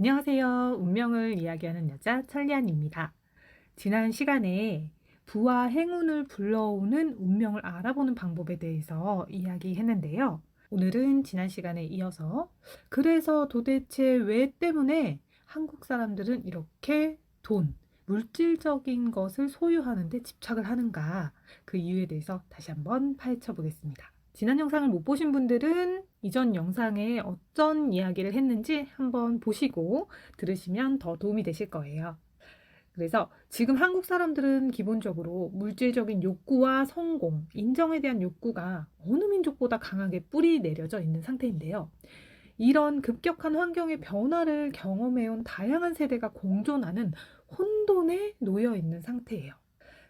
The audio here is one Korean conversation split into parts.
안녕하세요. 운명을 이야기하는 여자 천리안입니다. 지난 시간에 부와 행운을 불러오는 운명을 알아보는 방법에 대해서 이야기했는데요. 오늘은 지난 시간에 이어서 그래서 도대체 왜 때문에 한국 사람들은 이렇게 돈, 물질적인 것을 소유하는 데 집착을 하는가, 그 이유에 대해서 다시 한번 파헤쳐 보겠습니다. 지난 영상을 못 보신 분들은 이전 영상에 어떤 이야기를 했는지 한번 보시고 들으시면 더 도움이 되실 거예요. 그래서 지금 한국 사람들은 기본적으로 물질적인 욕구와 성공, 인정에 대한 욕구가 어느 민족보다 강하게 뿌리 내려져 있는 상태인데요. 이런 급격한 환경의 변화를 경험해온 다양한 세대가 공존하는 혼돈에 놓여 있는 상태예요.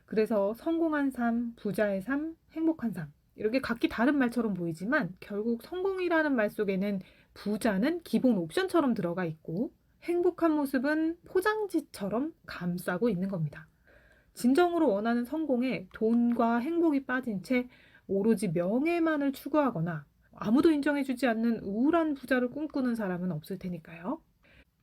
그래서 성공한 삶, 부자의 삶, 행복한 삶, 이렇게 각기 다른 말처럼 보이지만 결국 성공이라는 말 속에는 부자는 기본 옵션처럼 들어가 있고 행복한 모습은 포장지처럼 감싸고 있는 겁니다. 진정으로 원하는 성공에 돈과 행복이 빠진 채 오로지 명예만을 추구하거나 아무도 인정해주지 않는 우울한 부자를 꿈꾸는 사람은 없을 테니까요.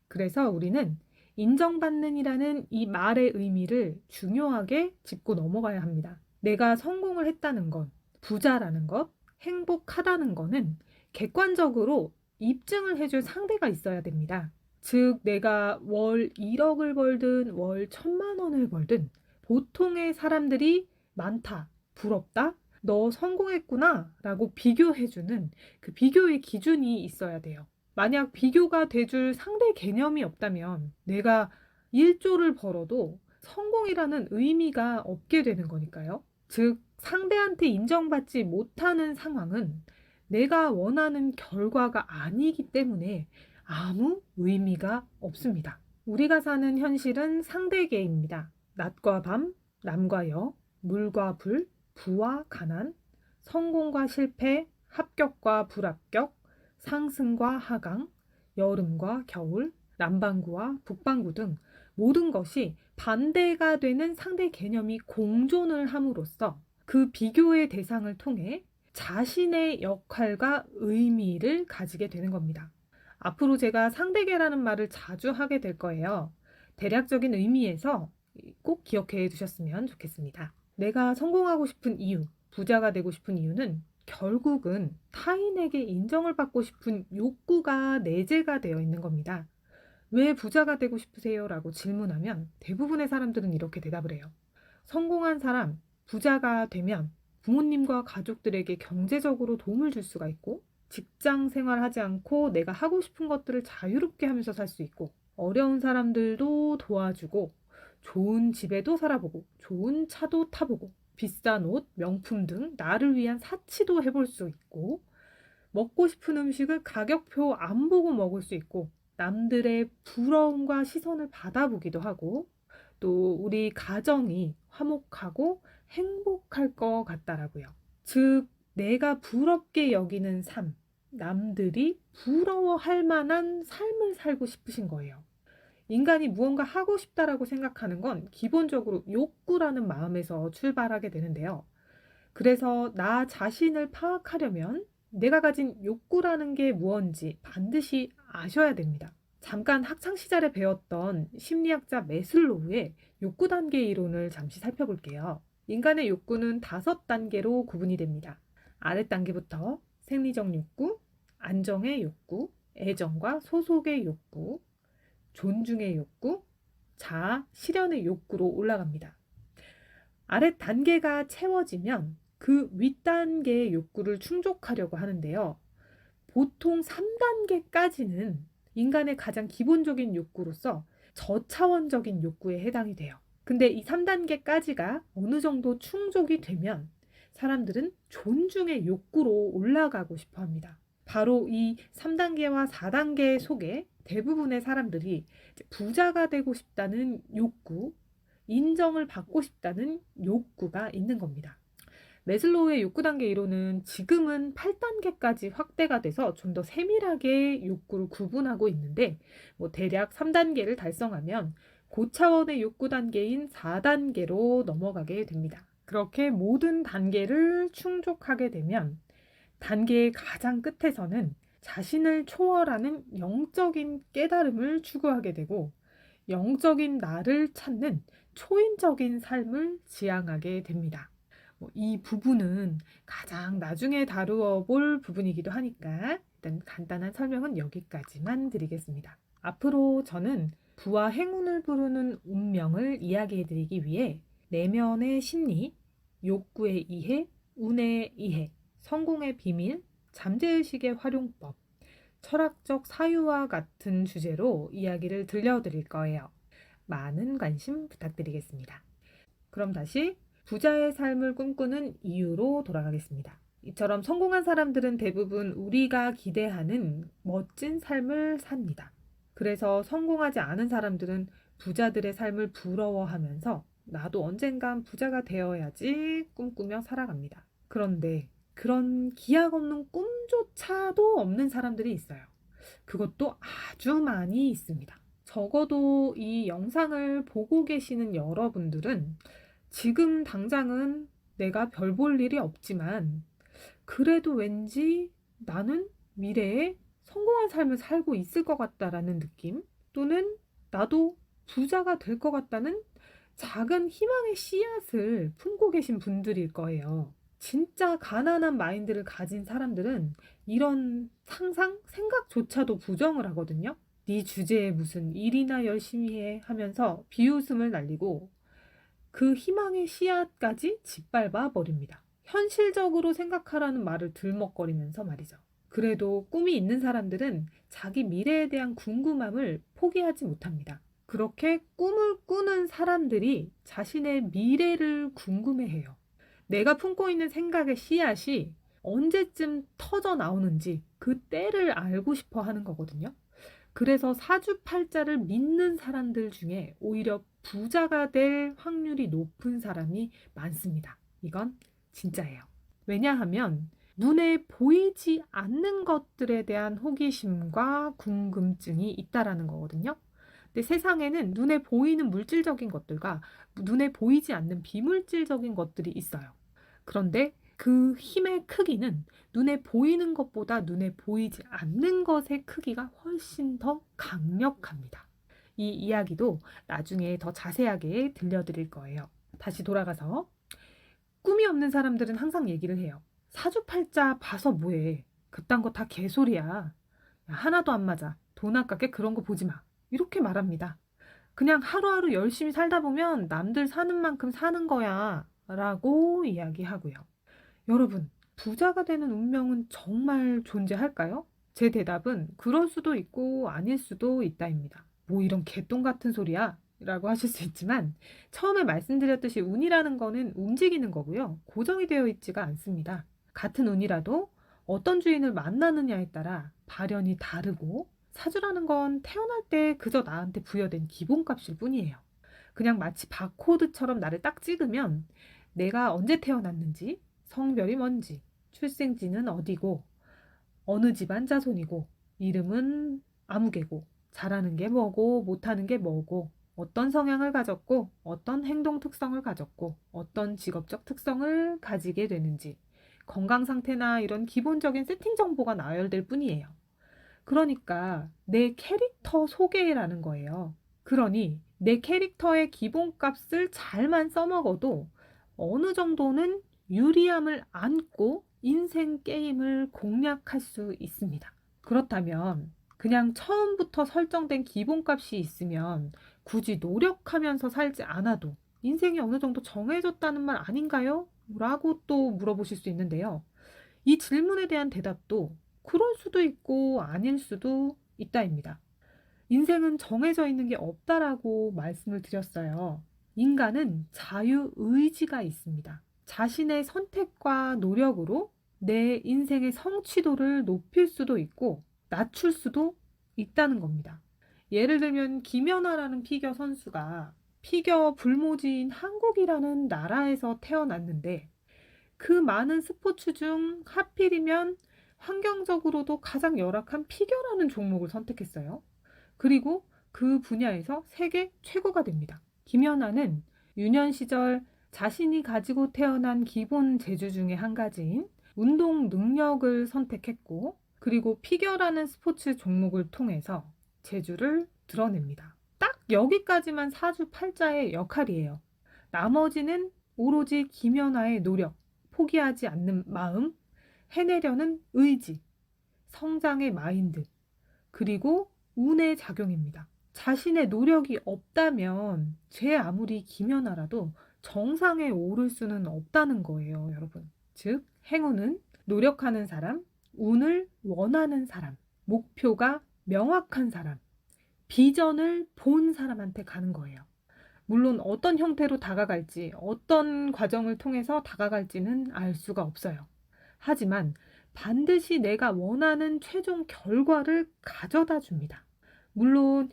그래서 우리는 인정받는이라는 이 말의 의미를 중요하게 짚고 넘어가야 합니다. 내가 성공을 했다는 것, 부자라는 것, 행복하다는 것은 객관적으로 입증을 해줄 상대가 있어야 됩니다. 즉, 내가 월 1억을 벌든 월 1,000만 원을 벌든 보통의 사람들이 많다, 부럽다, 너 성공했구나 라고 비교해주는 그 비교의 기준이 있어야 돼요. 만약 비교가 돼줄 상대 개념이 없다면 내가 1조를 벌어도 성공이라는 의미가 없게 되는 거니까요. 즉, 상대한테 인정받지 못하는 상황은 내가 원하는 결과가 아니기 때문에 아무 의미가 없습니다. 우리가 사는 현실은 상대계입니다. 낮과 밤, 남과 여, 물과 불, 부와 가난, 성공과 실패, 합격과 불합격, 상승과 하강, 여름과 겨울, 남반구와 북반구 등 모든 것이 반대가 되는 상대 개념이 공존을 함으로써 그 비교의 대상을 통해 자신의 역할과 의미를 가지게 되는 겁니다. 앞으로 제가 상대계라는 말을 자주 하게 될 거예요. 대략적인 의미에서 꼭 기억해 두셨으면 좋겠습니다. 내가 성공하고 싶은 이유, 부자가 되고 싶은 이유는 결국은 타인에게 인정을 받고 싶은 욕구가 내재가 되어 있는 겁니다. 왜 부자가 되고 싶으세요? 라고 질문하면 대부분의 사람들은 이렇게 대답을 해요. 성공한 사람, 부자가 되면 부모님과 가족들에게 경제적으로 도움을 줄 수가 있고 직장 생활하지 않고 내가 하고 싶은 것들을 자유롭게 하면서 살 수 있고 어려운 사람들도 도와주고 좋은 집에도 살아보고 좋은 차도 타보고 비싼 옷, 명품 등 나를 위한 사치도 해볼 수 있고 먹고 싶은 음식을 가격표 안 보고 먹을 수 있고 남들의 부러움과 시선을 받아보기도 하고 또 우리 가정이 화목하고 행복할 것 같다라고요. 즉, 내가 부럽게 여기는 삶, 남들이 부러워할 만한 삶을 살고 싶으신 거예요. 인간이 무언가 하고 싶다라고 생각하는 건 기본적으로 욕구라는 마음에서 출발하게 되는데요. 그래서 나 자신을 파악하려면 내가 가진 욕구라는 게 무언지 반드시 아셔야 됩니다. 잠깐 학창 시절에 배웠던 심리학자 메슬로우의 욕구 단계 이론을 잠시 살펴볼게요. 인간의 욕구는 5단계로 구분이 됩니다. 아랫 단계부터 생리적 욕구, 안정의 욕구, 애정과 소속의 욕구, 존중의 욕구, 자아, 실현의 욕구로 올라갑니다. 아랫 단계가 채워지면 그 윗단계의 욕구를 충족하려고 하는데요. 보통 3단계까지는 인간의 가장 기본적인 욕구로서 저차원적인 욕구에 해당이 돼요. 근데 이 3단계까지가 어느 정도 충족이 되면 사람들은 존중의 욕구로 올라가고 싶어 합니다. 바로 이 3단계와 4단계 속에 대부분의 사람들이 부자가 되고 싶다는 욕구, 인정을 받고 싶다는 욕구가 있는 겁니다. 메슬로우의 욕구 단계 이론은 지금은 8단계까지 확대가 돼서 좀 더 세밀하게 욕구를 구분하고 있는데 대략 3단계를 달성하면 고차원의 욕구 단계인 4단계로 넘어가게 됩니다. 그렇게 모든 단계를 충족하게 되면 단계의 가장 끝에서는 자신을 초월하는 영적인 깨달음을 추구하게 되고 영적인 나를 찾는 초인적인 삶을 지향하게 됩니다. 이 부분은 가장 나중에 다루어 볼 부분이기도 하니까 일단 간단한 설명은 여기까지만 드리겠습니다. 앞으로 저는 부와 행운을 부르는 운명을 이야기해 드리기 위해 내면의 심리, 욕구의 이해, 운의 이해, 성공의 비밀, 잠재의식의 활용법, 철학적 사유와 같은 주제로 이야기를 들려드릴 거예요. 많은 관심 부탁드리겠습니다. 그럼 다시 부자의 삶을 꿈꾸는 이유로 돌아가겠습니다. 이처럼 성공한 사람들은 대부분 우리가 기대하는 멋진 삶을 삽니다. 그래서 성공하지 않은 사람들은 부자들의 삶을 부러워하면서 나도 언젠간 부자가 되어야지 꿈꾸며 살아갑니다. 그런데 그런 기약 없는 꿈조차도 없는 사람들이 있어요. 그것도 아주 많이 있습니다. 적어도 이 영상을 보고 계시는 여러분들은 지금 당장은 내가 별 볼 일이 없지만 그래도 왠지 나는 미래에 성공한 삶을 살고 있을 것 같다라는 느낌, 또는 나도 부자가 될 것 같다는 작은 희망의 씨앗을 품고 계신 분들일 거예요. 진짜 가난한 마인드를 가진 사람들은 이런 상상, 생각조차도 부정을 하거든요. 네 주제에 무슨 일이나 열심히 해 하면서 비웃음을 날리고 그 희망의 씨앗까지 짓밟아 버립니다. 현실적으로 생각하라는 말을 들먹거리면서 말이죠. 그래도 꿈이 있는 사람들은 자기 미래에 대한 궁금함을 포기하지 못합니다. 그렇게 꿈을 꾸는 사람들이 자신의 미래를 궁금해해요. 내가 품고 있는 생각의 씨앗이 언제쯤 터져 나오는지 그 때를 알고 싶어 하는 거거든요. 그래서 사주팔자를 믿는 사람들 중에 오히려 부자가 될 확률이 높은 사람이 많습니다. 이건 진짜예요. 왜냐하면 눈에 보이지 않는 것들에 대한 호기심과 궁금증이 있다라는 거거든요. 근데 세상에는 눈에 보이는 물질적인 것들과 눈에 보이지 않는 비물질적인 것들이 있어요. 그런데 그 힘의 크기는 눈에 보이는 것보다 눈에 보이지 않는 것의 크기가 훨씬 더 강력합니다. 이 이야기도 나중에 더 자세하게 들려드릴 거예요. 다시 돌아가서 꿈이 없는 사람들은 항상 얘기를 해요. 사주팔자 봐서 뭐해. 그딴 거 다 개소리야. 야, 하나도 안 맞아. 돈 아깝게 그런 거 보지 마. 이렇게 말합니다. 그냥 하루하루 열심히 살다 보면 남들 사는 만큼 사는 거야. 라고 이야기하고요. 여러분, 부자가 되는 운명은 정말 존재할까요? 제 대답은 그럴 수도 있고 아닐 수도 있다입니다. 뭐 이런 개똥 같은 소리야? 라고 하실 수 있지만 처음에 말씀드렸듯이 운이라는 거는 움직이는 거고요. 고정이 되어 있지가 않습니다. 같은 운이라도 어떤 주인을 만나느냐에 따라 발현이 다르고 사주라는 건 태어날 때 그저 나한테 부여된 기본값일 뿐이에요. 그냥 마치 바코드처럼 나를 딱 찍으면 내가 언제 태어났는지, 성별이 뭔지, 출생지는 어디고, 어느 집안 자손이고, 이름은 아무개고, 잘하는 게 뭐고, 못하는 게 뭐고, 어떤 성향을 가졌고, 어떤 행동 특성을 가졌고, 어떤 직업적 특성을 가지게 되는지, 건강 상태나 이런 기본적인 세팅 정보가 나열될 뿐이에요. 그러니까 내 캐릭터 소개라는 거예요. 그러니 내 캐릭터의 기본값을 잘만 써먹어도 어느 정도는 유리함을 안고 인생 게임을 공략할 수 있습니다. 그렇다면 그냥 처음부터 설정된 기본값이 있으면 굳이 노력하면서 살지 않아도 인생이 어느 정도 정해졌다는 말 아닌가요? 라고 또 물어보실 수 있는데요. 이 질문에 대한 대답도 그럴 수도 있고 아닐 수도 있다입니다. 인생은 정해져 있는 게 없다라고 말씀을 드렸어요. 인간은 자유의지가 있습니다. 자신의 선택과 노력으로 내 인생의 성취도를 높일 수도 있고 낮출 수도 있다는 겁니다. 예를 들면 김연아라는 피겨 선수가 피겨 불모지인 한국이라는 나라에서 태어났는데 그 많은 스포츠 중 하필이면 환경적으로도 가장 열악한 피겨라는 종목을 선택했어요. 그리고 그 분야에서 세계 최고가 됩니다. 김연아는 유년 시절 자신이 가지고 태어난 기본 재주 중에 한 가지인 운동 능력을 선택했고 그리고 피겨라는 스포츠 종목을 통해서 재주를 드러냅니다. 딱 여기까지만 사주팔자의 역할이에요. 나머지는 오로지 김연아의 노력, 포기하지 않는 마음, 해내려는 의지, 성장의 마인드, 그리고 운의 작용입니다. 자신의 노력이 없다면 제 아무리 김연아라도 정상에 오를 수는 없다는 거예요, 여러분. 즉, 행운은 노력하는 사람, 운을 원하는 사람, 목표가 명확한 사람, 비전을 본 사람한테 가는 거예요. 물론 어떤 형태로 다가갈지, 어떤 과정을 통해서 다가갈지는 알 수가 없어요. 하지만 반드시 내가 원하는 최종 결과를 가져다 줍니다. 물론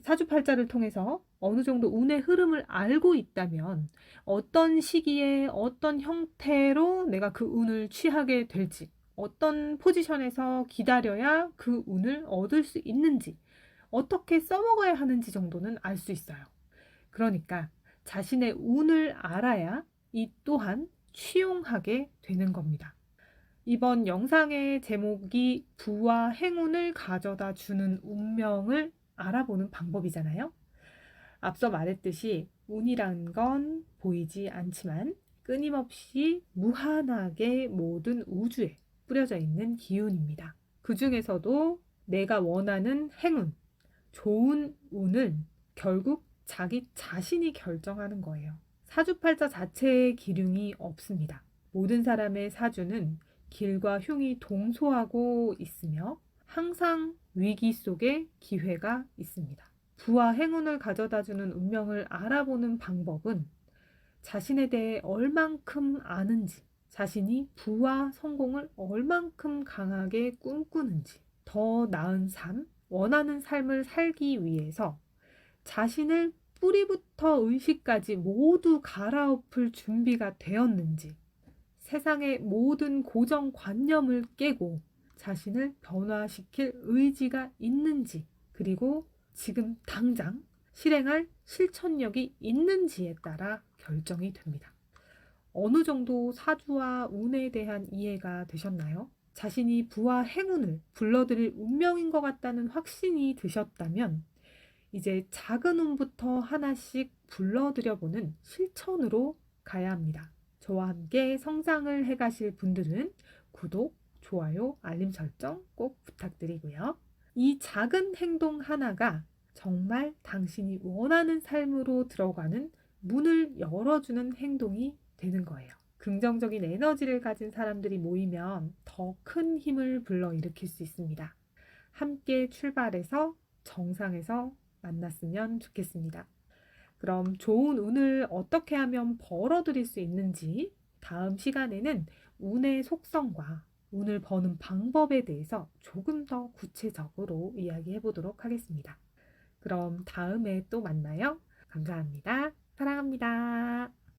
사주팔자를 통해서 어느 정도 운의 흐름을 알고 있다면 어떤 시기에 어떤 형태로 내가 그 운을 취하게 될지, 어떤 포지션에서 기다려야 그 운을 얻을 수 있는지, 어떻게 써먹어야 하는지 정도는 알 수 있어요. 그러니까 자신의 운을 알아야 이 또한 취용하게 되는 겁니다. 이번 영상의 제목이 부와 행운을 가져다 주는 운명을 알아보는 방법이잖아요. 앞서 말했듯이 운이란 건 보이지 않지만 끊임없이 무한하게 모든 우주에 뿌려져 있는 기운입니다. 그 중에서도 내가 원하는 행운, 좋은 운은 결국 자기 자신이 결정하는 거예요. 사주팔자 자체의 기륭이 없습니다. 모든 사람의 사주는 길과 흉이 동소하고 있으며 항상 위기 속에 기회가 있습니다. 부와 행운을 가져다주는 운명을 알아보는 방법은 자신에 대해 얼만큼 아는지, 자신이 부와 성공을 얼만큼 강하게 꿈꾸는지, 더 나은 삶, 원하는 삶을 살기 위해서 자신을 뿌리부터 의식까지 모두 갈아엎을 준비가 되었는지, 세상의 모든 고정관념을 깨고 자신을 변화시킬 의지가 있는지, 그리고 지금 당장 실행할 실천력이 있는지에 따라 결정이 됩니다. 어느 정도 사주와 운에 대한 이해가 되셨나요? 자신이 부와 행운을 불러들일 운명인 것 같다는 확신이 드셨다면 이제 작은 운부터 하나씩 불러들여보는 실천으로 가야 합니다. 저와 함께 성장을 해가실 분들은 구독, 좋아요, 알림 설정 꼭 부탁드리고요. 이 작은 행동 하나가 정말 당신이 원하는 삶으로 들어가는 문을 열어주는 행동이 되는 거예요. 긍정적인 에너지를 가진 사람들이 모이면 더 큰 힘을 불러일으킬 수 있습니다. 함께 출발해서 정상에서 만났으면 좋겠습니다. 그럼 좋은 운을 어떻게 하면 벌어들일 수 있는지 다음 시간에는 운의 속성과 운을 버는 방법에 대해서 조금 더 구체적으로 이야기해 보도록 하겠습니다. 그럼 다음에 또 만나요. 감사합니다. 사랑합니다.